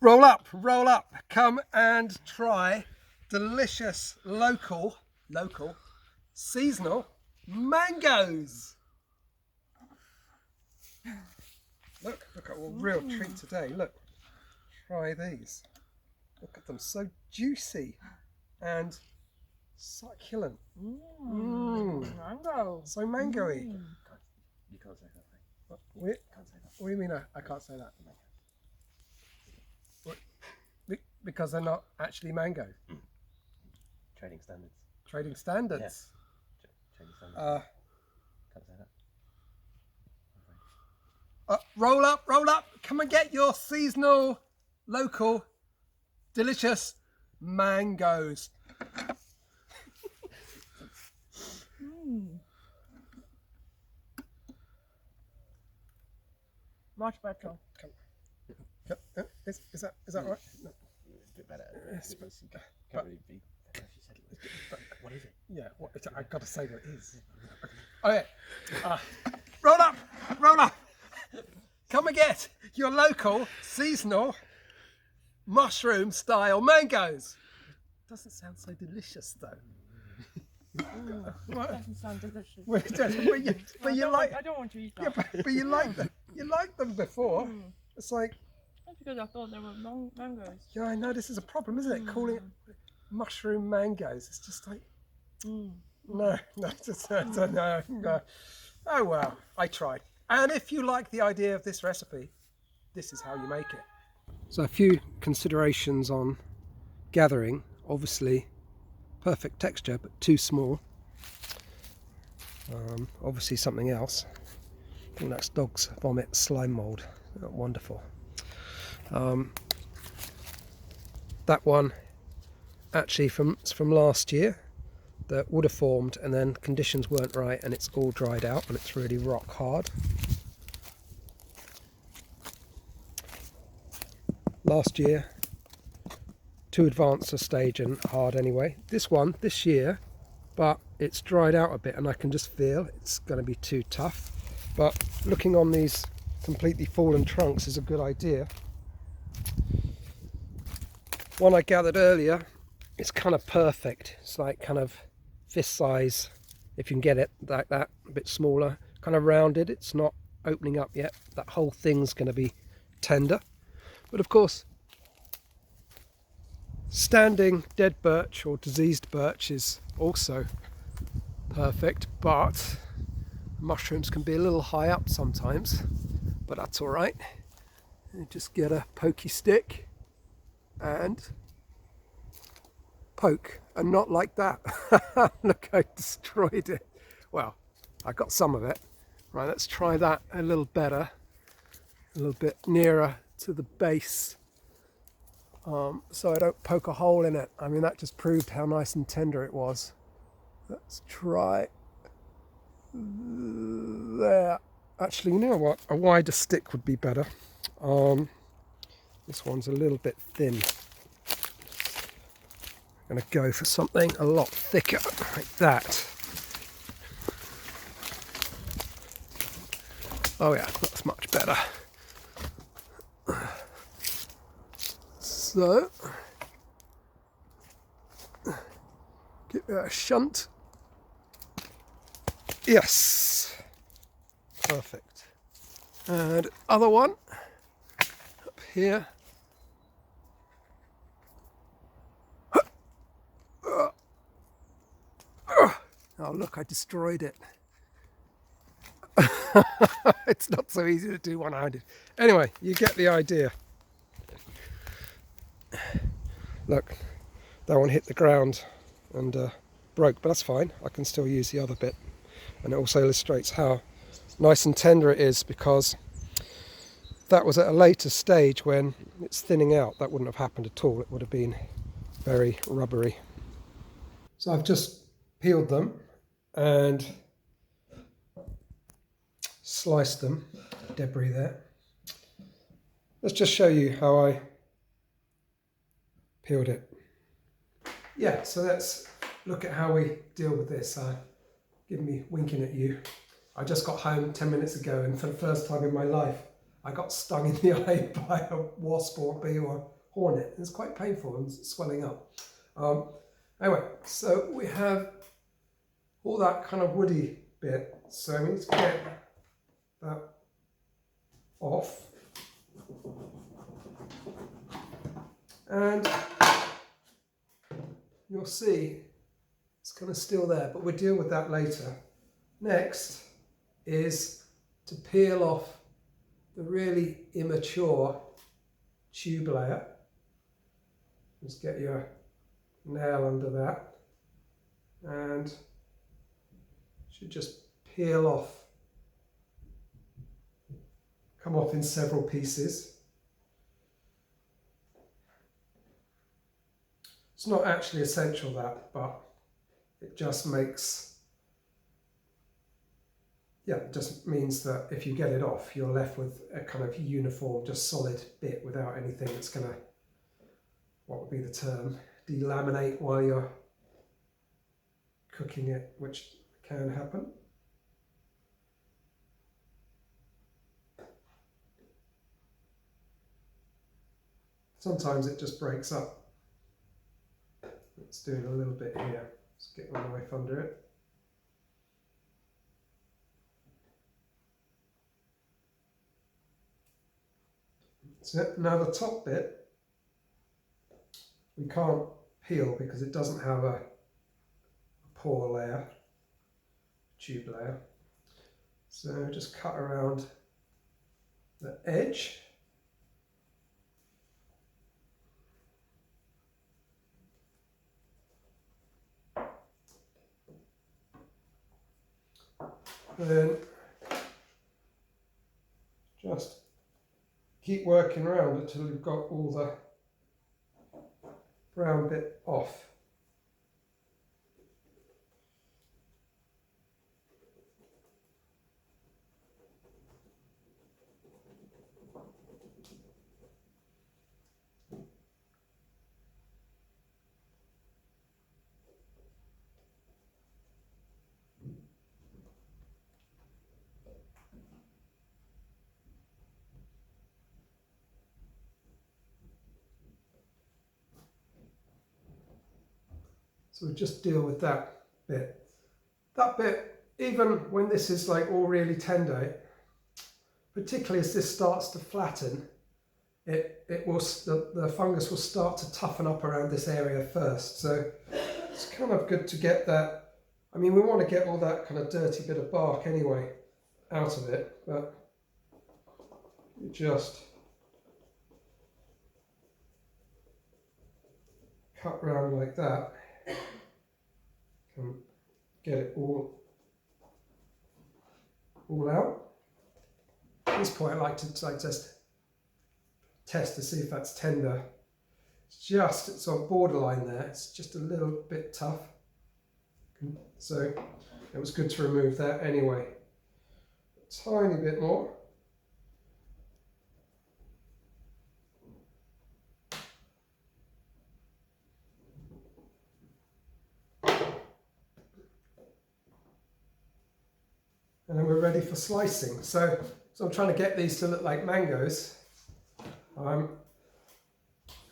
Roll up, come and try delicious local, seasonal mangoes. Look at a real treat today. Look, try these. Look at them, so juicy and succulent. Mango. So mango-y. You can't say that, mate. What do you mean I can't say that? Because they're not actually mango. Trading standards. Trading standards. Yeah. Trading standards. Can't say that. Roll up, come and get your seasonal, local, delicious mangoes. Much better. Is that right? No. It's a bit better. Yes, Can't really be. What is it? Yeah, I've got to say what it is. Okay. Roll up. Come and get your local, seasonal, mushroom-style mangoes. Doesn't sound so delicious, though. Doesn't sound delicious. But you like. I don't want to eat Yeah, that. but you like them. You liked them before. It's like. That's because I thought they were mangoes. Yeah, I know this is a problem, isn't it? Calling it mushroom mangoes. It's just like. No, no. Oh well, I tried. And if you like the idea of this recipe, this is how you make it. So a few considerations on gathering. Obviously, perfect texture, but too small. Obviously something else. I think that's dog's vomit slime mould. Wonderful. That one actually from last year that would have formed, and then conditions weren't right and it's all dried out and it's really rock hard. Last year, too advanced a stage and hard anyway. This one this year, but it's dried out a bit and I can just feel it's going to be too tough. But looking on these completely fallen trunks is a good idea. One I gathered earlier, it's kind of perfect. It's like kind of fist size, if you can get it like that, a bit smaller, kind of rounded. It's not opening up yet. That whole thing's going to be tender. But of course, standing dead birch or diseased birch is also perfect, but mushrooms can be a little high up sometimes, but that's all right. You just get a pokey stick and poke, and not like that. Look, I destroyed it. Well, I got some of it. Right, let's try that a little better, a little bit nearer to the base, so I don't poke a hole in it. I mean, that just proved how nice and tender it was. Let's try there. Actually, you know what? A wider stick would be better. This one's a little bit thin. I'm going to go for something a lot thicker, like that. Oh yeah, that's much better. So, give it a shunt. Yes, perfect. And other one up here. Oh look, I destroyed it. It's not so easy to do one-handed. Anyway, you get the idea. Look, that one hit the ground and broke, but that's fine. I can still use the other bit. And it also illustrates how nice and tender it is, because that was at a later stage when it's thinning out. That wouldn't have happened at all. It would have been very rubbery. So I've just peeled them and sliced them. Debris there. Let's just show you how I peeled it. Yeah, so let's look at how we deal with this. Give me winking at you. I just got home 10 minutes ago, and for the first time in my life I got stung in the eye by a wasp or bee or hornet. It's quite painful and swelling up. Anyway, so we have all that kind of woody bit. So we need to get that off. And you'll see it's kind of still there, but we'll deal with that later. Next is to peel off the really immature tube layer. Just get your nail under that and should just peel off, come off in several pieces. It's not actually essential that, but it just makes, yeah, it just means that if you get it off, you're left with a kind of uniform, just solid bit without anything that's going to, what would be the term, delaminate while you're cooking it, which can happen. Sometimes it just breaks up. It's doing a little bit here. Let's get my knife under it. So now the top bit we can't peel because it doesn't have a pore layer, tube layer. So just cut around the edge. And then just keep working around until you've got all the brown bit off. So we'll just deal with that bit. That bit, even when this is like all really tender, particularly as this starts to flatten, the fungus will start to toughen up around this area first. So it's kind of good to get that. I mean, we want to get all that kind of dirty bit of bark anyway out of it, but you just cut round like that. Can get it all out. At this point I like to just test to see if that's tender. It's on borderline there, it's just a little bit tough. So it was good to remove that anyway. A tiny bit more. And then we're ready for slicing. So I'm trying to get these to look like mangoes. I'm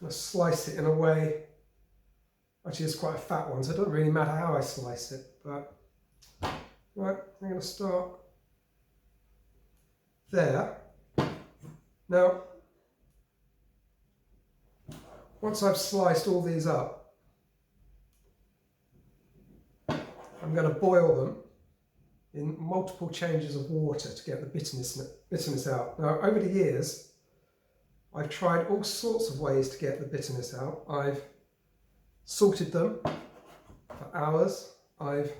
going to slice it in a way, actually it's quite a fat one, so it doesn't really matter how I slice it, but right, I'm going to start there. Now, once I've sliced all these up, I'm going to boil them in multiple changes of water to get the bitterness out. Now, over the years, I've tried all sorts of ways to get the bitterness out. I've salted them for hours. I've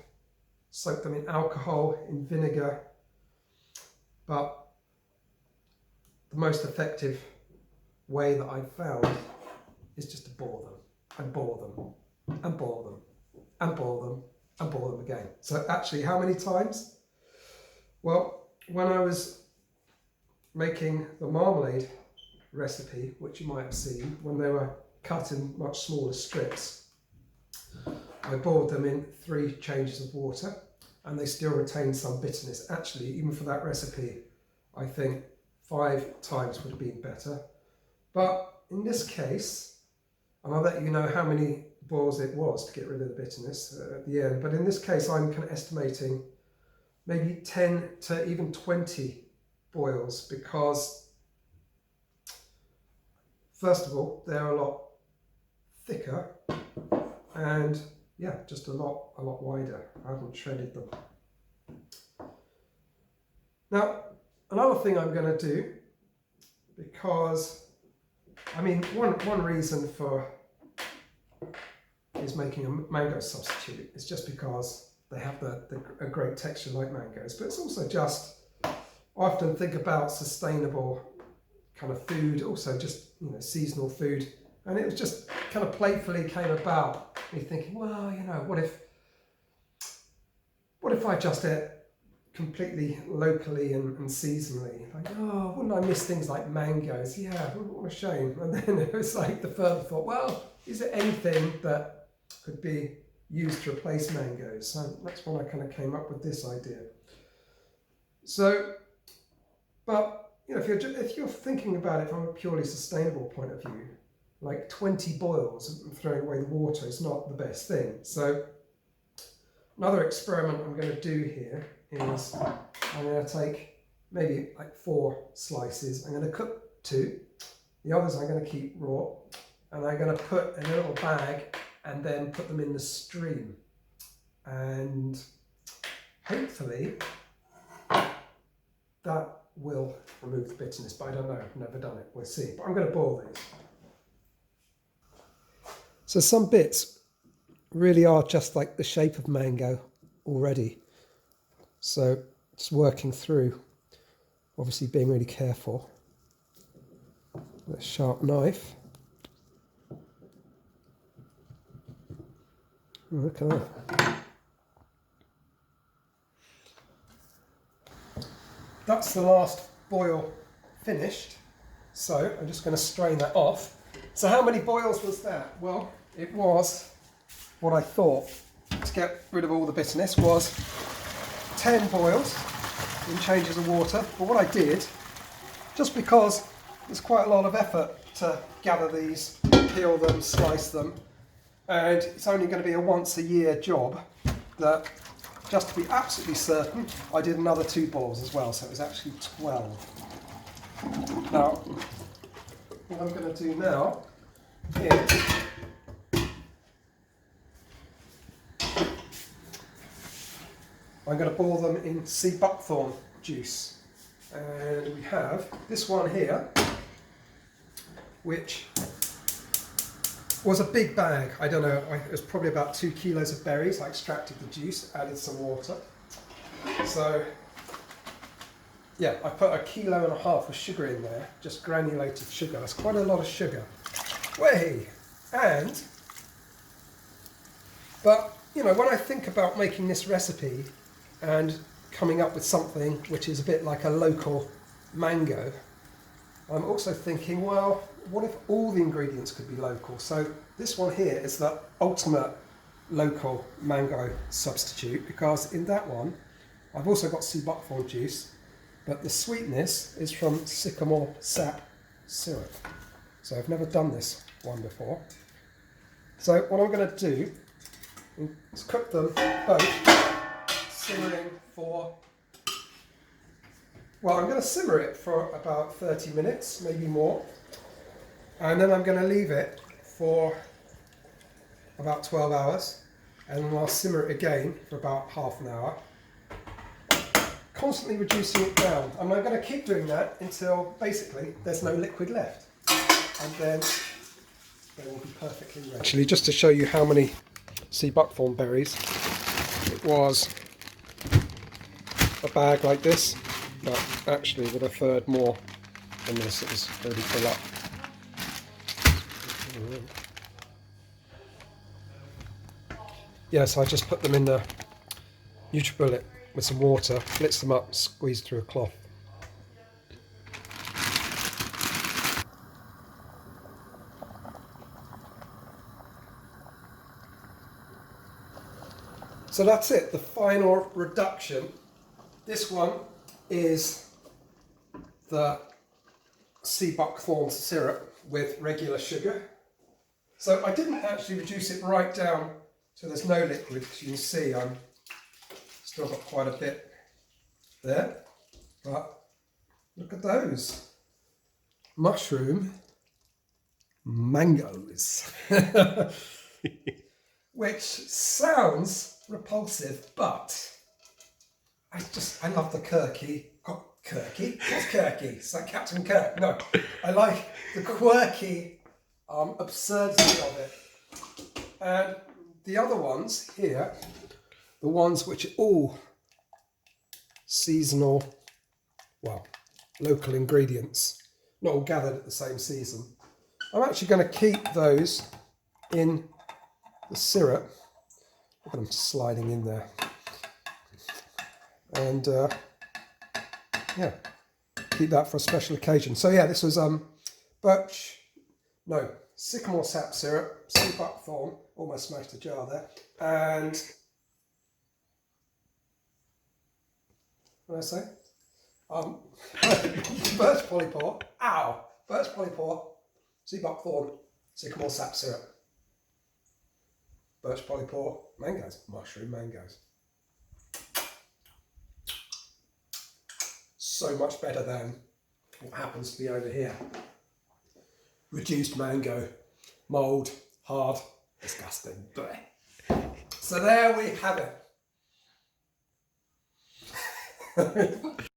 soaked them in alcohol, in vinegar, but the most effective way that I've found is just to boil them and boil them and boil them and boil them and boil them again. So actually, how many times? Well, when I was making the marmalade recipe, which you might have seen, when they were cut in much smaller strips, I boiled them in 3 changes of water and they still retain some bitterness. Actually, even for that recipe, I think 5 times would have been better. But in this case, and I'll let you know how many boils it was to get rid of the bitterness at the end, but in this case I'm kind of estimating maybe 10 to even 20 boils, because first of all they're a lot thicker and yeah, just a lot wider. I haven't shredded them. Now another thing I'm going to do, because I mean one reason for is making a mango substitute is just because they have a great texture like mangoes, but it's also just, I often think about sustainable kind of food, also just, you know, seasonal food, and it was just kind of playfully came about me thinking, well, you know, what if I just ate completely locally and seasonally? Like, oh, wouldn't I miss things like mangoes? Yeah, what a shame. And then it was like the further thought, well, is there anything that could be used to replace mangoes? So that's when I kind of came up with this idea. So, but you know, if you're thinking about it from a purely sustainable point of view, like 20 boils and throwing away the water is not the best thing. So another experiment I'm going to do here is I'm going to take maybe like 4 slices. I'm going to cook 2. The others I'm going to keep raw, and I'm going to put in a little bag and then put them in the stream, and hopefully that will remove the bitterness, but I don't know, I've never done it, we'll see. But I'm going to boil these. So some bits really are just like the shape of mango already, so just working through, obviously being really careful with a sharp knife. Look at that. That's the last boil finished, so I'm just going to strain that off. So how many boils was that? Well, it was what I thought to get rid of all the bitterness was 10 boils in changes of water. But what I did, just because there's quite a lot of effort to gather these, peel them, slice them, and it's only going to be a once a year job, that just to be absolutely certain, I did another 2 boils as well, so it was actually 12. Now, what I'm going to do now is I'm going to boil them in sea buckthorn juice, and we have this one here, which was a big bag. I don't know, it was probably about 2 kilos of berries. I extracted the juice, added some water. So yeah, I put 1.5 kilos of sugar in there, just granulated sugar. That's quite a lot of sugar. Way! But you know, when I think about making this recipe and coming up with something which is a bit like a local mango, I'm also thinking, well, what if all the ingredients could be local? So this one here is the ultimate local mango substitute, because in that one I've also got sea buckthorn juice, but the sweetness is from sycamore sap syrup. So I've never done this one before. So what I'm going to do is cook them both, simmering for, well, I'm going to simmer it for about 30 minutes, maybe more. And then I'm going to leave it for about 12 hours, and then I'll simmer it again for about half an hour, constantly reducing it down. And I'm going to keep doing that until basically there's no liquid left, and then they will be perfectly ready. Actually, just to show you how many sea buckthorn berries, it was a bag like this, but actually with 1/3 more than this, it was really full up. Yes, I just put them in the NutriBullet with some water, blitz them up, squeeze through a cloth. So that's it, the final reduction. This one is the sea buckthorn syrup with regular sugar. So I didn't actually reduce it right down so there's no liquid, because you can see I'm still got quite a bit there. But look at those mushroom mangoes, which sounds repulsive, but I love the quirky. Quirky? What's quirky? It's like Captain Kirk. No, I like the quirky absurdity of it. And the other ones here, the ones which are all seasonal, well, local ingredients, not all gathered at the same season. I'm actually going to keep those in the syrup. Look at them sliding in there. And yeah, keep that for a special occasion. So yeah, this was sycamore sap syrup, sea buckthorn, almost smashed the jar there, and what did I say? Birch polypore, birch polypore, sea buckthorn, sycamore sap syrup, birch polypore, mangoes, mushroom mangoes. So much better than what happens to be over here. Reduced mango, mould, hard, disgusting. So there we have it.